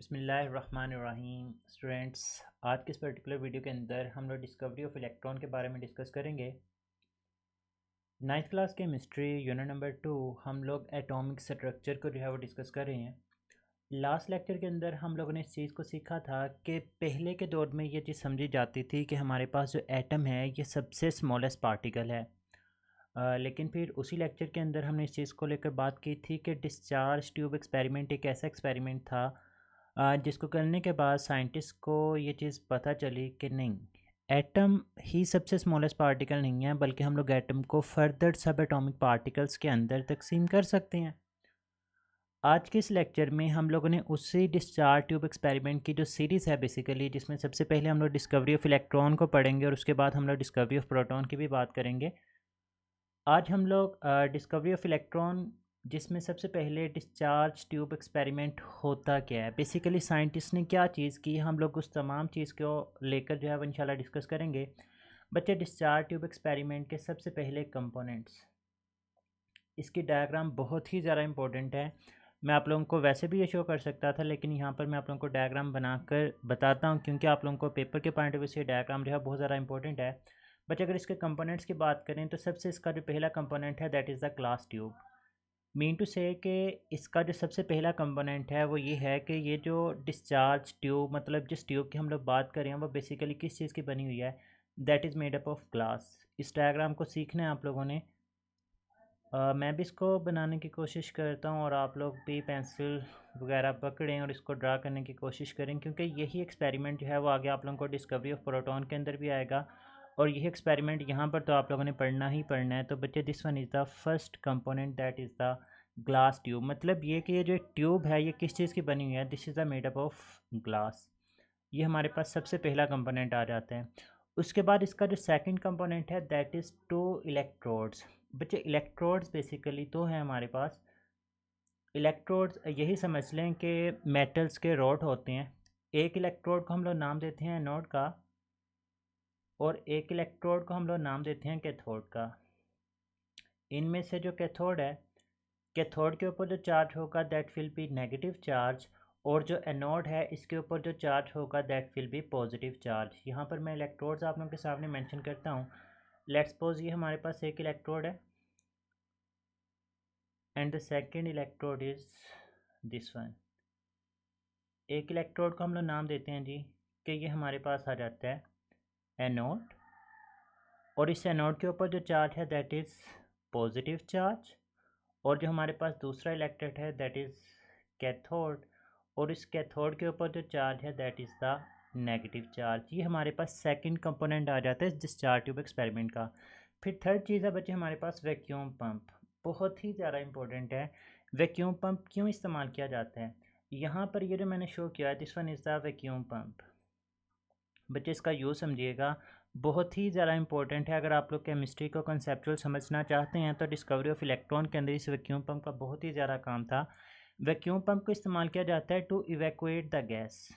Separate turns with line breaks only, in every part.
बिस्मिल्लाहिर्रहमानिर्रहीम। स्टूडेंट्स, आज के इस पर्टिकुलर वीडियो के अंदर हम लोग डिस्कवरी ऑफ इलेक्ट्रॉन के बारे में डिस्कस करेंगे। Ninth class chemistry unit number 2 हम लोग एटॉमिक स्ट्रक्चर को जो है वो डिस्कस कर रहे हैं। लास्ट लेक्चर के अंदर हम लोगों ने इस चीज़ को सीखा था कि पहले के दौर में ये चीज़ समझी जाती थी कि हमारे पास जो एटम है ये सबसे स्मॉलेस्ट पार्टिकल है। लेकिन फिर उसी लेक्चर के अंदर हमने इस चीज़ को लेकर बात की थी कि डिस्चार्ज ट्यूब एक्सपेरिमेंट एक ऐसा एक्सपेरिमेंट था जिसको करने के बाद साइंटिस्ट को ये चीज़ पता चली कि नहीं, एटम ही सबसे स्मॉलेस्ट पार्टिकल नहीं है, बल्कि हम लोग एटम को फर्दर सब एटॉमिक पार्टिकल्स के अंदर तकसीम कर सकते हैं। आज के इस लेक्चर में हम लोगों ने उसी डिस्चार्ज ट्यूब एक्सपेरिमेंट की जो सीरीज़ है बेसिकली, जिसमें सबसे पहले हम लोग डिस्कवरी ऑफ इलेक्ट्रॉन को पढ़ेंगे और उसके बाद हम लोग डिस्कवरी ऑफ प्रोटॉन की भी बात करेंगे। आज हम लोग डिस्कवरी ऑफ इलेक्ट्रॉन, जिसमें सबसे पहले डिस्चार्ज ट्यूब एक्सपेरिमेंट होता क्या है, बेसिकली साइंटिस्ट ने क्या चीज़ की, हम लोग उस तमाम चीज़ को लेकर जो है वो इंशाल्लाह डिस्कस करेंगे। बच्चे, डिस्चार्ज ट्यूब एक्सपेरिमेंट के सबसे पहले कंपोनेंट्स, इसकी डायग्राम बहुत ही ज़्यादा इंपॉर्टेंट है। मैं आप लोगों को वैसे भी ये शो कर सकता था, लेकिन यहाँ पर मैं आप लोगों को डायग्राम बनाकर बताता हूँ, क्योंकि आप लोगों को पेपर के पॉइंट ऑफ व्यू से डायग्राम जो है बहुत ज़्यादा इंपॉर्टेंट है। बच्चे, अगर इसके कंपोनेंट्स की बात करें तो सबसे इसका जो पहला कंपोनेंट है that is the glass tube. Mean to say कि इसका जो सबसे पहला कंपोनेंट है वो ये है कि ये जो डिस्चार्ज ट्यूब, मतलब जिस ट्यूब की हम लोग बात कर रहे हैं, वो बेसिकली किस चीज़ की बनी हुई है, that is made up of glass. इस डायग्राम को सीखना है आप लोगों ने। मैं भी इसको बनाने की कोशिश करता हूँ और आप लोग भी पेंसिल वगैरह पकड़ें और इसको ड्रा करने की कोशिश करें, क्योंकि यही एक्सपेरिमेंट जो है वो आगे आप लोगों को डिस्कवरी ऑफ प्रोटॉन के अंदर भी आएगा। और यही एक्सपेरिमेंट यहाँ पर तो आप लोगों ने पढ़ना ही पढ़ना है। तो बच्चे, this one is the first component that is the glass tube. मतलब ये कि ये जो ट्यूब है ये किस चीज़ की बनी हुई है, this is the made up of glass. ये हमारे पास सबसे पहला कंपोनेंट आ जाता है। उसके बाद इसका जो सेकंड कंपोनेंट है दैट इज़ टू इलेक्ट्रोड्स। बच्चे, इलेक्ट्रोड्स बेसिकली तो है हमारे पास। इलेक्ट्रोड्स यही समझ लें कि मेटल्स के रॉड होते हैं। एक इलेक्ट्रोड को हम लोग नाम देते हैं एनोड का, और एक इलेक्ट्रोड को हम लोग नाम देते हैं कैथोड का। इनमें से जो कैथोड है, कैथोड के ऊपर जो चार्ज होगा that will be negative charge, और जो एनोड है इसके ऊपर जो चार्ज होगा that will be positive charge. यहाँ पर मैं इलेक्ट्रोड्स आप लोगों के सामने मेंशन करता हूँ। लेट्स सपोज ये हमारे पास एक इलेक्ट्रोड है and the second electrode is this one. एक इलेक्ट्रोड को हम लोग नाम देते हैं जी कि ये हमारे पास आ जाता है एनोड, और इस एनोड के ऊपर जो चार्ज है दैट इज़ पॉजिटिव चार्ज, और जो हमारे पास दूसरा इलेक्ट्रोड है दैट इज़ कैथोड, और इस कैथोड के ऊपर जो चार्ज है that is the negative charge. ये हमारे पास सेकंड कंपोनेंट आ जाता है डिस्चार्ज ट्यूब एक्सपेरिमेंट का। फिर थर्ड चीज़ है बच्चे हमारे पास वैक्यूम पंप। बहुत ही ज़्यादा इंपॉर्टेंट है। वैक्यूम पंप क्यों इस्तेमाल किया जाता है, यहाँ पर ये जो मैंने शो किया है this one is the vacuum pump. बच्चे, इसका यूज़ समझिएगा, बहुत ही ज़्यादा इंपॉर्टेंट है। अगर आप लोग केमिस्ट्री को कंसेप्चुअल समझना चाहते हैं तो डिस्कवरी ऑफ इलेक्ट्रॉन के अंदर इस वैक्यूम पंप का बहुत ही ज़्यादा काम था। वैक्यूम पंप को इस्तेमाल किया जाता है to evacuate the gas,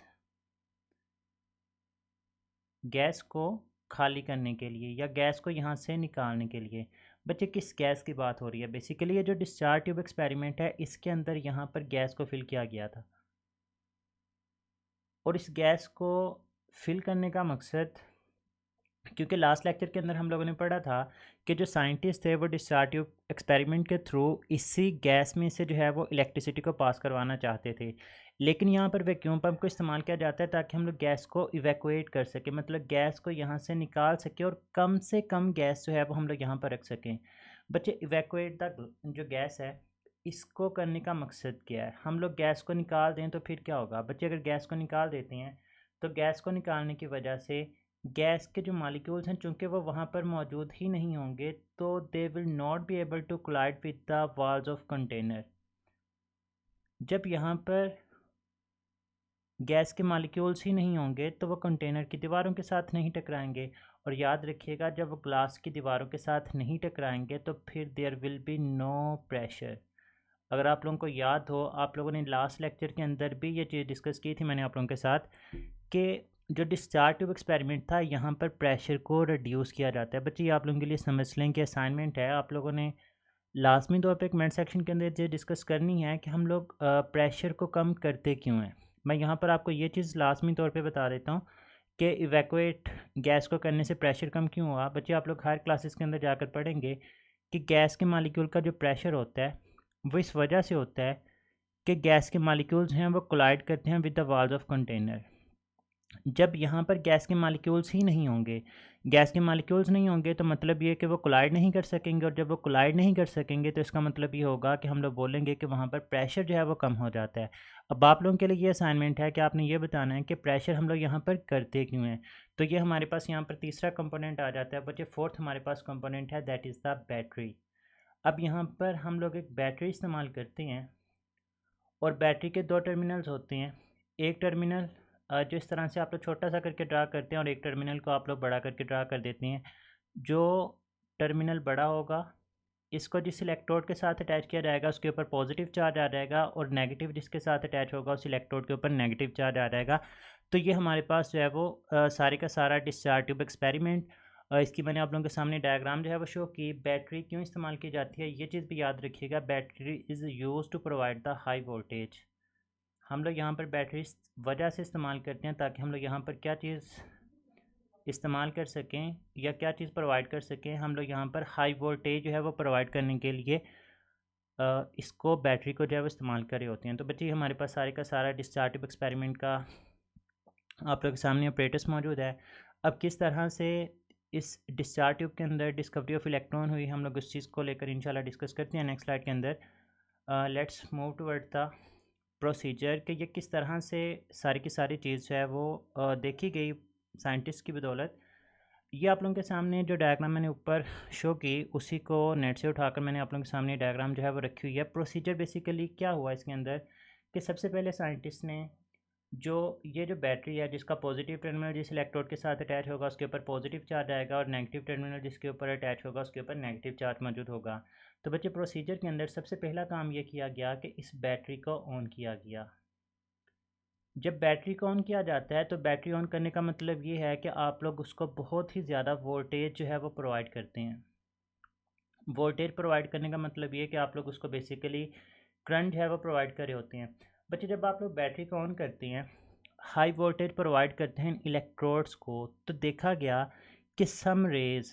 gas को खाली करने के लिए या गैस को यहाँ से निकालने के लिए। बच्चे, किस गैस की बात हो रही है, बेसिकली ये जो डिस्चार्ज ट्यूब एक्सपेरिमेंट है इसके अंदर यहाँ पर गैस को फिल किया गया था, और इस गैस को फिल करने का मकसद, क्योंकि लास्ट लेक्चर के अंदर हम लोगों ने पढ़ा था कि जो साइंटिस्ट थे वो डिस्चार्ज ट्यूब एक्सपेरिमेंट के थ्रू इसी गैस में से जो है वो इलेक्ट्रिसिटी को पास करवाना चाहते थे। लेकिन यहाँ पर वैक्यूम पंप को इस्तेमाल किया जाता है ताकि हम लोग गैस को इवैक्यूएट कर सकें, मतलब गैस को यहाँ से निकाल सकें और कम से कम गैस जो है वो हम लोग यहाँ पर रख सकें। बच्चे, इवैक्यूएट द जो गैस है इसको करने का मकसद क्या है, हम लोग गैस को निकाल दें तो फिर क्या होगा। बच्चे, अगर गैस को निकाल देते हैं तो गैस को निकालने की वजह से गैस के जो मॉलिक्यूल्स हैं चूँकि वो वहाँ पर मौजूद ही नहीं होंगे, तो they will not be able to collide with the walls of container. जब यहाँ पर गैस के मॉलिक्यूल्स ही नहीं होंगे तो वो कंटेनर की दीवारों के साथ नहीं टकराएंगे। और याद रखिएगा, जब वो ग्लास की दीवारों के साथ नहीं टकराएंगे तो फिर there will be no pressure. अगर आप लोगों को याद हो, आप लोगों ने लास्ट लेक्चर के अंदर भी ये चीज़ डिस्कस की थी मैंने आप लोगों के साथ, कि जो डिस्चार्ज ट्यूब एक्सपेरिमेंट था यहाँ पर प्रेशर को रिड्यूस किया जाता है। बच्चे, ये आप लोगों के लिए समझ लें कि असाइनमेंट है, आप लोगों ने लाजमी तौर पे कमेंट सेक्शन के अंदर ये डिस्कस करनी है कि हम लोग प्रेशर को कम करते क्यों हैं। मैं यहाँ पर आपको ये चीज़ लाजमी तौर पे बता देता हूँ कि इवैक्यूएट गैस को करने से प्रेशर कम क्यों हुआ। बच्चे आप लोग हायर क्लासेस के अंदर जाकर पढ़ेंगे कि गैस के मालिक्यूल का जो प्रेशर होता है वो इस वजह से होता है कि गैस के मालिक्यूल्स हैं वो कोलाइड करते हैं with the walls of container. जब यहाँ पर गैस के मालिक्यूल्स ही नहीं होंगे, गैस के मालिक्यूल्स नहीं होंगे तो मतलब ये कि वो कोलाइड नहीं कर सकेंगे, और जब वो कोलाइड नहीं कर सकेंगे तो इसका मतलब ये होगा कि हम लोग बोलेंगे कि वहाँ पर प्रेशर जो है वो कम हो जाता है। अब आप लोगों के लिए ये असाइनमेंट है कि आपने ये बताना है कि प्रेशर हम लोग यहाँ पर करते क्यों हैं। तो ये हमारे पास यहाँ पर तीसरा कंपोनेंट आ जाता है बच्चे। फोर्थ हमारे पास कंपोनेंट है, दैट इज़ द बैटरी। अब यहाँ पर हम लोग एक बैटरी इस्तेमाल करते हैं और बैटरी के दो टर्मिनल्स होते हैं। एक टर्मिनल जो इस तरह से आप लोग छोटा सा करके ड्रा करते हैं और एक टर्मिनल को आप लोग बड़ा करके ड्रा कर देते हैं। जो टर्मिनल बड़ा होगा इसको जिस इलेक्ट्रोड के साथ अटैच किया जाएगा उसके ऊपर पॉजिटिव चार्ज आ जाएगा, और नेगेटिव जिसके साथ अटैच होगा उस इलेक्ट्रोड के ऊपर नेगेटिव चार्ज आ जाएगा। तो ये हमारे पास जो है वो सारे का सारा डिस्चार्ज ट्यूब एक्सपेरिमेंट। इसकी मैंने आप लोगों के सामने डायग्राम जो है वो शो की। बैटरी क्यों इस्तेमाल की जाती है ये चीज़ भी याद रखिएगा। Battery is use to provide the high voltage. हम लोग यहाँ पर बैटरी इस वजह से इस्तेमाल करते हैं ताकि हम लोग यहाँ पर क्या चीज़ इस्तेमाल कर सकें या क्या चीज़ प्रोवाइड कर सकें। हम लोग यहाँ पर हाई वोल्टेज जो है वो प्रोवाइड करने के लिए इसको बैटरी को जो है वो इस्तेमाल कर रहे होते हैं। तो बच्चे हमारे पास सारे का सारा डिस्चार्ज ट्यूब एक्सपेरिमेंट का आप लोग के सामने ऑपरेटर्स मौजूद है। अब किस तरह से इस डिस्चार्ज ट्यूब के अंदर डिस्कवरी ऑफ इलेक्ट्रॉन हुई, हम लोग उस चीज़ को लेकर इंशाल्लाह डिस्कस करते हैं नेक्स्ट स्लाइड के अंदर। Let's move toward the procedure कि ये किस तरह से सारी की सारी चीज़ जो है वो देखी गई साइंटिस्ट की बदौलत। ये आप लोगों के सामने जो डायग्राम मैंने ऊपर शो की उसी को नेट से उठाकर मैंने आप लोगों के सामने डायग्राम जो है वो रखी हुई है। प्रोसीजर बेसिकली क्या हुआ इसके अंदर कि सबसे पहले साइंटिस्ट ने जो बैटरी है जिसका पॉजिटिव टर्मिनल जिस इलेक्ट्रोड के साथ अटैच होगा उसके ऊपर पॉजिटिव चार्ज आएगा, और नेगेटिव टर्मिनल जिसके ऊपर अटैच होगा उसके ऊपर नेगेटिव चार्ज मौजूद होगा। तो बच्चे प्रोसीजर के अंदर सबसे पहला काम ये किया गया कि इस बैटरी को ऑन किया गया। जब बैटरी को ऑन किया जाता है तो बैटरी ऑन करने का मतलब ये है कि आप लोग उसको बहुत ही ज़्यादा वोल्टेज जो है वो प्रोवाइड करते हैं। वोल्टेज प्रोवाइड करने का मतलब ये है कि आप लोग उसको बेसिकली करंट जो है वो प्रोवाइड कर रहे होते हैं। बच्चे जब आप लोग बैटरी को ऑन करते हैं, हाई वोल्टेज प्रोवाइड करते हैं इलेक्ट्रोड्स को, तो देखा गया कि सम रेज,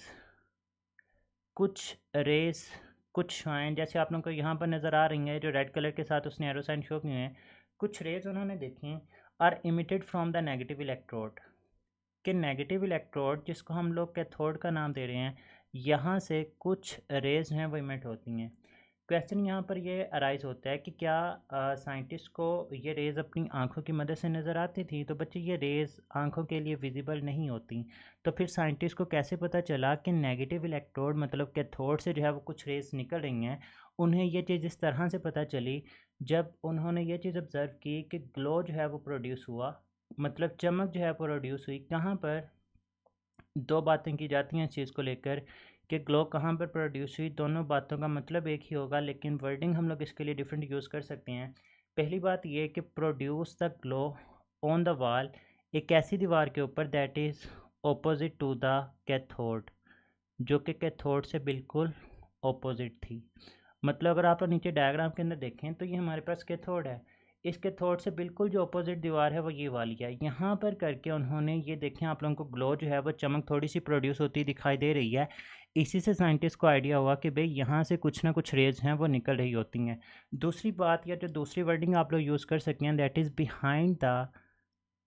कुछ रेस, कुछ शाइन जैसे आप लोगों को यहाँ पर नज़र आ रही हैं जो रेड कलर के साथ उसने एरो साइन शो किए हैं, कुछ रेज उन्होंने देखी are emitted from the negative electrode. कि नेगेटिव इलेक्ट्रोड जिसको हम लोग कैथोड का नाम दे रहे हैं, यहाँ से कुछ रेज हैं वो इमिट होती हैं। क्वेश्चन यहाँ पर ये अराइज होता है कि क्या साइंटिस्ट को ये रेज़ अपनी आंखों की मदद से नज़र आती थी। तो बच्चे ये रेज़ आंखों के लिए विजिबल नहीं होती, तो फिर साइंटिस्ट को कैसे पता चला कि नेगेटिव इलेक्ट्रोड मतलब कैथोड से जो है वो कुछ रेज़ निकल रही हैं। उन्हें ये चीज़ इस तरह से पता चली जब उन्होंने ये चीज़ ऑब्ज़र्व की कि ग्लो जो है वो प्रोड्यूस हुआ, मतलब चमक जो है प्रोड्यूस हुई। कहाँ पर दो बातें की जाती हैं इस चीज़ को लेकर कि ग्लो कहाँ पर प्रोड्यूस हुई। दोनों बातों का मतलब एक ही होगा लेकिन वर्डिंग हम लोग इसके लिए डिफरेंट यूज़ कर सकते हैं। पहली बात ये कि produce the glow on the wall, एक ऐसी दीवार के ऊपर that is opposite to the cathode, जो कि कैथोड से बिल्कुल ऑपोजिट थी। मतलब अगर आप नीचे डायग्राम के अंदर देखें तो ये हमारे पास कैथोड है, इस कैथोड से बिल्कुल जो अपोजिट दीवार है वो ये वाली है। यहाँ पर करके उन्होंने ये देखें आप लोगों को ग्लो जो है वो चमक थोड़ी सी प्रोड्यूस होती दिखाई दे रही है। इसी से साइंटिस्ट को आइडिया हुआ कि भाई यहाँ से कुछ ना कुछ रेज हैं वो निकल रही होती हैं। दूसरी बात या जो दूसरी वर्डिंग आप लोग यूज़ कर सकते हैं that is behind the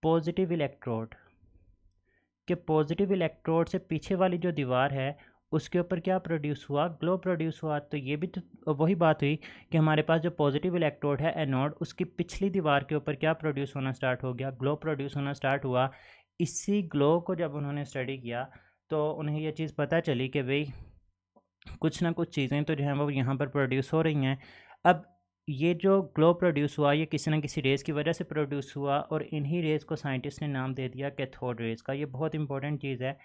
positive electrode, कि पॉजिटिव इलेक्ट्रोड से पीछे वाली जो दीवार है उसके ऊपर क्या प्रोड्यूस हुआ, ग्लो प्रोड्यूस हुआ। तो ये भी तो वही बात हुई कि हमारे पास जो पॉजिटिव इलेक्ट्रोड है एनोड, उसकी पिछली दीवार के ऊपर क्या प्रोड्यूस होना स्टार्ट हो गया, ग्लो प्रोड्यूस होना स्टार्ट हुआ। इसी ग्लो को जब उन्होंने स्टडी किया तो उन्हें यह चीज़ पता चली कि भाई कुछ ना कुछ चीज़ें तो जो हैं वो यहाँ पर प्रोड्यूस हो रही हैं। अब ये जो ग्लो प्रोड्यूस हुआ ये किसी न किसी रेज़ की वजह से प्रोड्यूस हुआ, और इन्हीं रेज़ को साइंटिस्ट ने नाम दे दिया कैथोड रेज़ का। ये बहुत इंपॉर्टेंट चीज़ है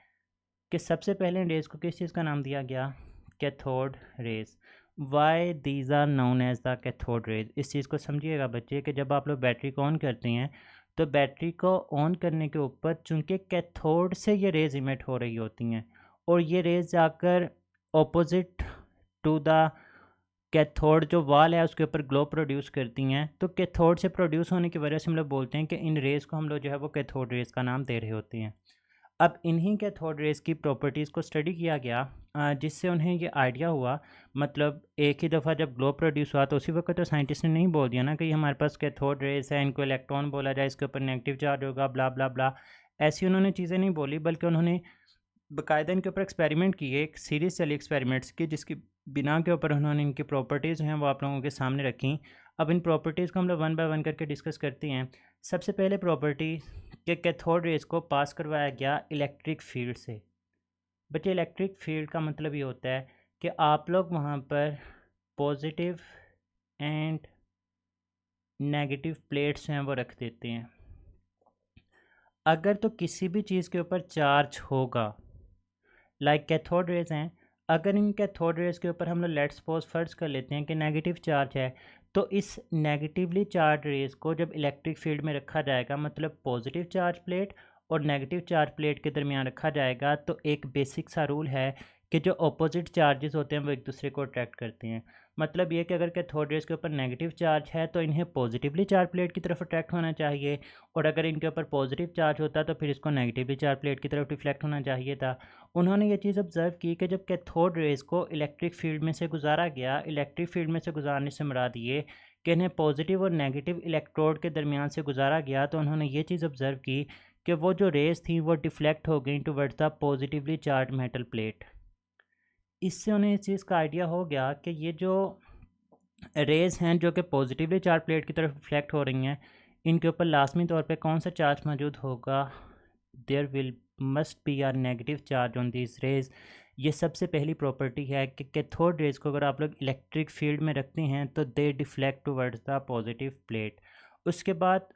कि सबसे पहले रेज़ को किस चीज़ का नाम दिया गया, cathode rays. Why these are known as the cathode rays. इस चीज़ को समझिएगा बच्चे कि जब आप लोग बैटरी को ऑन करते हैं तो बैटरी को ऑन करने के ऊपर चूँकि कैथोड से ये रेज़ इमिट हो रही होती हैं, और ये रेज़ जाकर ऑपोजिट टू द कैथोड जो वाल है उसके ऊपर ग्लो प्रोड्यूस करती हैं। तो कैथोड से प्रोड्यूस होने की वजह से हम लोग बोलते हैं कि इन रेज़ को हम लोग जो है वो कैथोड रेज़ का नाम दे रहे होते हैं। अब इन्हीं कैथोड रेज़ की प्रॉपर्टीज़ को स्टडी किया गया, जिससे उन्हें ये आइडिया हुआ, मतलब एक ही दफ़ा जब ग्लो प्रोड्यूस हुआ तो उसी वक्त तो साइंटिस्ट ने नहीं बोल दिया ना कि हमारे पास कैथोड रेज़ है, इनको इलेक्ट्रॉन बोला जाए, इसके ऊपर नेगेटिव चार्ज होगा, ब्ला ब्ला ब्ला। ऐसी उन्होंने चीज़ें नहीं बोली, बल्कि उन्होंने बाकायदा इनके ऊपर एक्सपेरिमेंट किए, एक सीरीज़ चली एक्सपेरिमेंट्स की, जिसकी बिना के ऊपर उन्होंने इनकी प्रॉपर्टीज़ हैं वो आप लोगों के सामने रखी। अब इन प्रॉपर्टीज़ को हम लोग वन बाय वन करके डिस्कस करते हैं। सबसे पहले प्रॉपर्टी कि कैथोड रेज़ को पास करवाया गया इलेक्ट्रिक फील्ड से। बच्चे, इलेक्ट्रिक फील्ड का मतलब ये होता है कि आप लोग वहाँ पर पॉजिटिव एंड नेगेटिव प्लेट्स हैं वो रख देते हैं। अगर तो किसी भी चीज़ के ऊपर चार्ज होगा, लाइक कैथोड रेज़ हैं, अगर इन कैथोड रेज़ के ऊपर हम लोग लेट्स सपोज फर्ज कर लेते हैं कि नेगेटिव चार्ज है, तो इस नेगेटिवली चार्ज रेज़ को जब इलेक्ट्रिक फील्ड में रखा जाएगा, मतलब पॉजिटिव चार्ज प्लेट और नेगेटिव चार्ज प्लेट के दरमियान रखा जाएगा, तो एक बेसिक सा रूल है कि जो अपोजिट चार्जेस होते हैं वो एक दूसरे को अट्रैक्ट करते हैं। मतलब ये कि अगर कैथोड रेज़ के ऊपर नेगेटिव चार्ज है तो इन्हें पॉजिटिवली चार्ज प्लेट की तरफ अट्रैक्ट होना चाहिए, और अगर इनके ऊपर पॉजिटिव चार्ज होता तो फिर इसको नेगेटिवली चार्ज प्लेट की तरफ रिफ्लेक्ट होना चाहिए था। उन्होंने ये चीज़ ऑब्ज़र्व की कि जब कैथोड रेज़ को इलेक्ट्रिक फील्ड में से गुजारा गया, इलेक्ट्रिक फील्ड में से गुजारने से मुराद ये कि इन्हें पॉजिटिव और नेगेटिव इलेक्ट्रोड के दरमियान से गुजारा गया, तो उन्होंने ये चीज़ ऑब्ज़र्व की कि वो जो रेज़ थी वो डिफ्लेक्ट हो गई towards the positively charge metal plate. इससे उन्हें इस चीज़ का आइडिया हो गया कि ये जो रेज़ हैं जो कि पॉजिटिवली चार्ज प्लेट की तरफ रिफ्लेक्ट हो रही हैं, इनके ऊपर लाजमी तौर पे कौन सा चार्ज मौजूद होगा, there will must be are negative charge on this rays. ये सबसे पहली प्रॉपर्टी है कि कैथोड रेज़ को अगर आप लोग इलेक्ट्रिक फील्ड में रखते हैं तो they deflect towards the positive plate. उसके बाद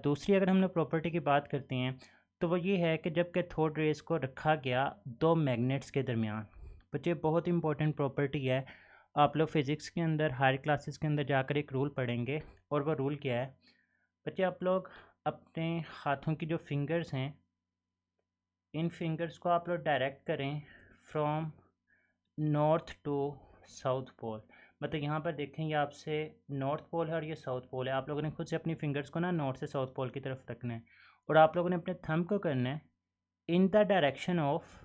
दूसरी अगर हम लोग प्रॉपर्टी की बात करते हैं तो वो ये है कि जब कैथोड रेज़ को रखा गया दो मैग्नेट्स के दरमियान। बच्चे, बहुत इंपॉर्टेंट प्रॉपर्टी है, आप लोग फ़िज़िक्स के अंदर हायर क्लासेस के अंदर जाकर एक रूल पढ़ेंगे, और वह रूल क्या है बच्चे, आप लोग अपने हाथों की जो फिंगर्स हैं, इन फिंगर्स को आप लोग डायरेक्ट करें from north to south pole. मतलब यहाँ पर देखें, ये आपसे नॉर्थ पोल है और ये साउथ पोल है। आप लोगों ने खुद से अपनी फिंगर्स को ना नॉर्थ से साउथ पोल की तरफ रखना है, और आप लोगों ने अपने थंब को करना है इन the direction of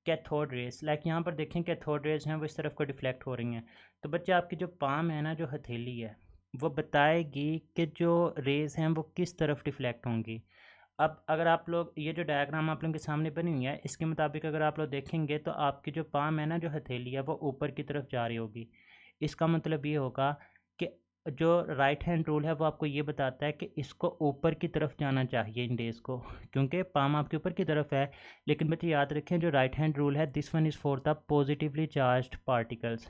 cathode raise. Like यहाँ पर देखें कैथोड रेज हैं वो इस तरफ को डिफ्लेक्ट हो रही हैं। तो बच्चे, आपकी जो पाम है ना, जो हथेली है, वो बताएगी कि जो रेज़ हैं वो किस तरफ डिफ्लेक्ट होंगी। अब अगर आप लोग ये जो डायग्राम आप लोगों के सामने बनी हुई है, इसके मुताबिक अगर आप लोग देखेंगे तो आपकी जो पाम है ना, जो हथेली है, वो ऊपर की तरफ जा रही होगी। इसका मतलब ये होगा कि जो राइट हैंड रूल है वो आपको ये बताता है कि इसको ऊपर की तरफ जाना चाहिए इन रेज़ को, क्योंकि पाम आपके ऊपर की तरफ है। लेकिन बच्चे याद रखें, जो राइट हैंड रूल है, this one is for the positively charged particles.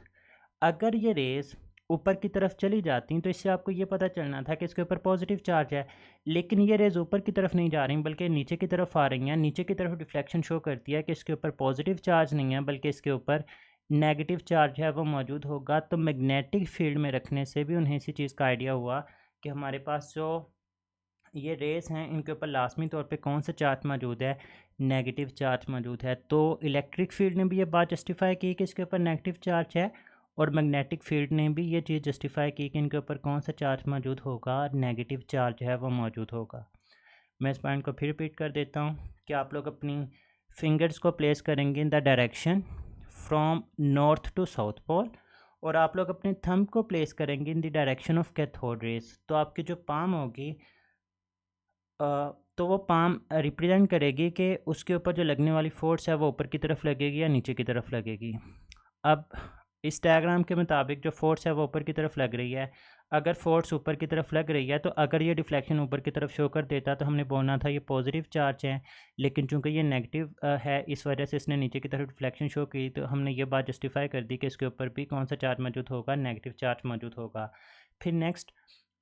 अगर ये रेज़ ऊपर की तरफ चली जाती तो इससे आपको ये पता चलना था कि इसके ऊपर पॉजिटिव चार्ज है, लेकिन ये रेज़ ऊपर की तरफ नहीं जा रही बल्कि नीचे की तरफ आ रही हैं। नीचे की तरफ डिफ्लेक्शन शो करती है कि इसके ऊपर पॉजिटिव चार्ज नहीं है बल्कि इसके ऊपर नेगेटिव चार्ज है वो मौजूद होगा। तो मैग्नेटिक फील्ड में रखने से भी उन्हें इसी चीज़ का आइडिया हुआ कि हमारे पास जो ये रेज़ हैं इनके ऊपर लाजमी तौर पे कौन सा चार्ज मौजूद है, नेगेटिव चार्ज मौजूद है। तो इलेक्ट्रिक फील्ड ने भी ये बात जस्टिफाई की कि इसके ऊपर नेगेटिव चार्ज है, और मैग्नेटिक फील्ड ने भी ये चीज़ जस्टिफाई की कि इनके ऊपर कौन सा चार्ज मौजूद होगा, नेगेटिव चार्ज है वो मौजूद होगा। मैं इस पॉइंट को फिर रिपीट कर देता हूँ कि आप लोग अपनी फिंगर्स को प्लेस करेंगे in the direction from north to south pole, और आप लोग अपने थंब को प्लेस करेंगे in the direction of cathode rays. तो आपकी जो पाम होगी, तो वो पाम रिप्रेजेंट करेगी कि उसके ऊपर जो लगने वाली फोर्स है वो ऊपर की तरफ लगेगी या नीचे की तरफ लगेगी। अब इस डायग्राम के मुताबिक जो फोर्स है वो ऊपर की तरफ लग रही है। अगर फोर्स ऊपर की तरफ लग रही है तो अगर ये डिफ्लेक्शन ऊपर की तरफ शो कर देता तो हमने बोलना था ये पॉजिटिव चार्ज है, लेकिन चूंकि ये नेगेटिव है, इस वजह से इसने नीचे की तरफ डिफ्लेक्शन शो की, तो हमने ये बात जस्टिफाई कर दी कि इसके ऊपर भी कौन सा चार्ज मौजूद होगा, नेगेटिव चार्ज मौजूद होगा। फिर नेक्स्ट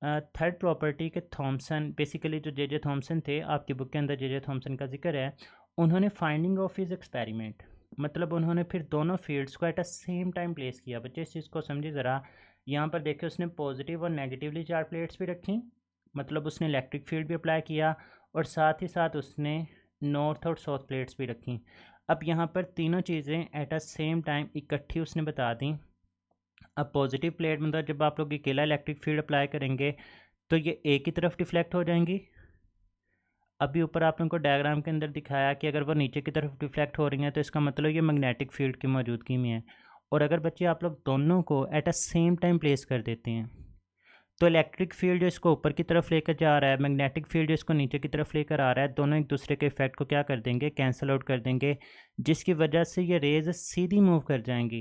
थर्ड प्रॉपर्टी के थॉमसन, बेसिकली जो जे थॉमसन थे, आपकी बुक के अंदर जे थॉमसन का जिक्र है, उन्होंने फाइंडिंग ऑफ हिज एक्सपेरिमेंट, मतलब उन्होंने फिर दोनों फील्ड्स को at a same time place किया। बच्चे इस चीज़ को समझिए ज़रा। यहाँ पर देखिए उसने पॉजिटिव और नेगेटिवली चार्ज प्लेट्स भी रखी, मतलब उसने इलेक्ट्रिक फील्ड भी अप्लाई किया, और साथ ही साथ उसने नॉर्थ और साउथ प्लेट्स भी रखी। अब यहाँ पर तीनों चीज़ें एट अ सेम टाइम इकट्ठी उसने बता दी। अब पॉजिटिव प्लेट मतलब जब आप लोग अकेला इलेक्ट्रिक फील्ड अप्लाई करेंगे तो ये एक ही तरफ डिफ्लेक्ट हो जाएंगी। अभी ऊपर आप लोगों को डायग्राम के अंदर दिखाया कि अगर वो नीचे की तरफ डिफ्लेक्ट हो रही हैं तो इसका मतलब ये मैग्नेटिक फील्ड की मौजूदगी में है। और अगर बच्चे आप लोग दोनों को at a same time place कर देते हैं तो इलेक्ट्रिक फील्ड जो इसको ऊपर की तरफ लेकर जा रहा है, मैग्नेटिक फील्ड जो इसको नीचे की तरफ लेकर आ रहा है, दोनों एक दूसरे के इफेक्ट को क्या कर देंगे, कैंसिल आउट कर देंगे, जिसकी वजह से ये रेज सीधी मूव कर जाएंगी।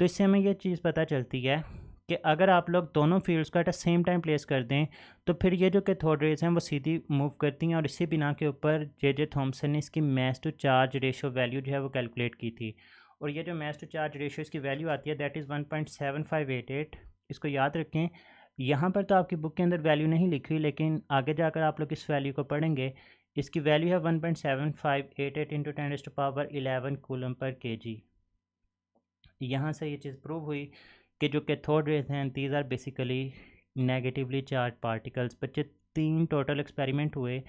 तो इससे हमें ये चीज़ पता चलती है कि अगर आप लोग दोनों फील्ड्स को at a same time place कर दें तो फिर ये जो कैथोड रेज हैं वो सीधी मूव करती हैं। और इसी बिना के ऊपर जे थॉमसन ने इसकी मास टू चार्ज रेशो वैल्यू जो है वो कैलकुलेट की थी। और ये जो मास टू चार्ज रेशो इसकी वैल्यू आती है दैट इज़ 1.7588। इसको याद रखें। यहाँ पर तो आपकी बुक के अंदर वैल्यू नहीं लिखी हुई, लेकिन आगे जाकर आप लोग इस वैल्यू को पढ़ेंगे। इसकी वैल्यू है 1.7588 इंटू 10⁻11 कूलम पर kg। यहाँ से ये चीज़ प्रूव हुई कि जो कैथोड रेज हैं these are basically negatively charge particles. बच्चे 3 टोटल एक्सपेरिमेंट हुए।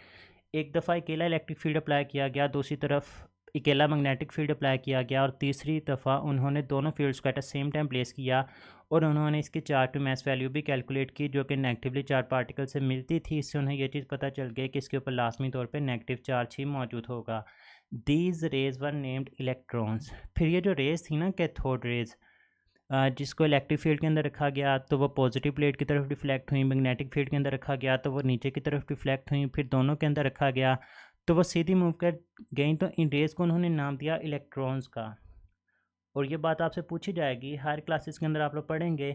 एक दफ़ा अकेला इलेक्ट्रिक फील्ड अप्लाई किया गया, दूसरी तरफ अकेला मैग्नेटिक फील्ड अप्लाई किया गया, और तीसरी दफ़ा उन्होंने दोनों फील्ड्स को at the same time place किया और उन्होंने इसकी चार्ज टू मास वैल्यू भी कैलकुलेट की जो कि नेगेटिवली चार्ज पार्टिकल से मिलती थी। इससे उन्हें यह चीज़ पता चल गई कि इसके ऊपर लाजमी तौर पे नेगेटिव चार्ज ही मौजूद होगा। These raise were named electrons. फिर ये जो रेज थी ना कैथोड रेज, जिसको इलेक्ट्रिक फील्ड के अंदर रखा गया तो वो पॉजिटिव प्लेट की तरफ डिफ्लेक्ट हुई, मैग्नेटिक फील्ड के अंदर रखा गया तो वो नीचे की तरफ डिफ्लेक्ट हुई, फिर दोनों के अंदर रखा गया तो वो सीधी मूव कर गई। तो इन रेज को उन्होंने नाम दिया इलेक्ट्रॉन्स का। और ये बात आपसे पूछी जाएगी, हायर क्लासेस के अंदर आप लोग पढ़ेंगे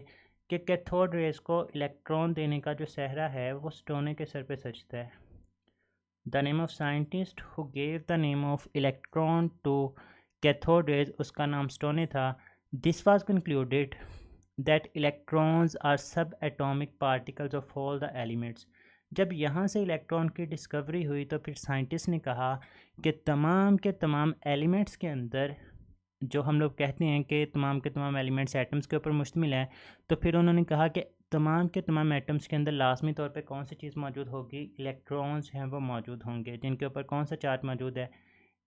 कि कैथोड रेज को इलेक्ट्रॉन देने का जो सहरा है वो स्टोने के सर पे सजता है। The name of scientist who gave the name of electron to cathode rays, उसका नाम स्टोने था। This was concluded that electrons are sub atomic particles of all the elements. जब यहाँ से इलेक्ट्रॉन की डिस्कवरी हुई तो फिर साइंटिस्ट ने कहा कि तमाम के तमाम एलिमेंट्स के अंदर, जो हम लोग कहते हैं कि तमाम के तमाम एलिमेंट्स एटम्स के ऊपर मुश्तमिल है, तो फिर उन्होंने कहा कि तमाम के तमाम एटम्स के अंदर लाजमी तौर पे कौन सी चीज़ मौजूद होगी, इलेक्ट्रॉन्स हैं वो मौजूद होंगे, जिनके ऊपर कौन सा चार्ज मौजूद है,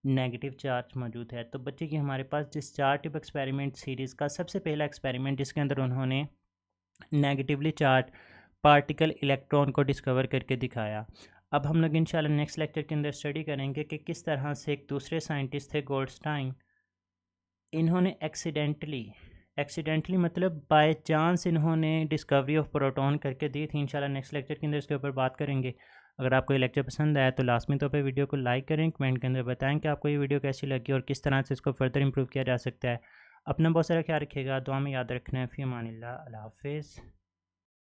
नेगेटिव चार्ज मौजूद है। तो बच्चे की हमारे पास डिस्चार्ज ट्यूब एक्सपेरिमेंट सीरीज़ का सबसे पहला एक्सपेरिमेंट जिसके अंदर उन्होंने नेगेटिवली चार्ज पार्टिकल इलेक्ट्रॉन को डिस्कवर करके दिखाया। अब हम लोग इंशाल्लाह नेक्स्ट लेक्चर के अंदर स्टडी करेंगे कि किस तरह से एक दूसरे साइंटिस्ट थे गोल्डस्टाइन, इन्होंने एक्सीडेंटली मतलब बाय चांस इन्होंने डिस्कवरी ऑफ प्रोटॉन करके दी थी। इंशाल्लाह नेक्स्ट लेक्चर के अंदर इसके ऊपर बात करेंगे। अगर आपको ये लेक्चर पसंद आया तो लाजमी तौर पे वीडियो को लाइक करें, कमेंट के अंदर बताएं कि आपको ये वीडियो कैसी लगी और किस तरह से इसको फर्दर इंप्रूव किया जा सकता है। अपना बहुत सारा ख्याल रखिएगा, दुआ में याद रखना है। फ़ी अमानिल्लाह, अल्लाह हाफ़िज़।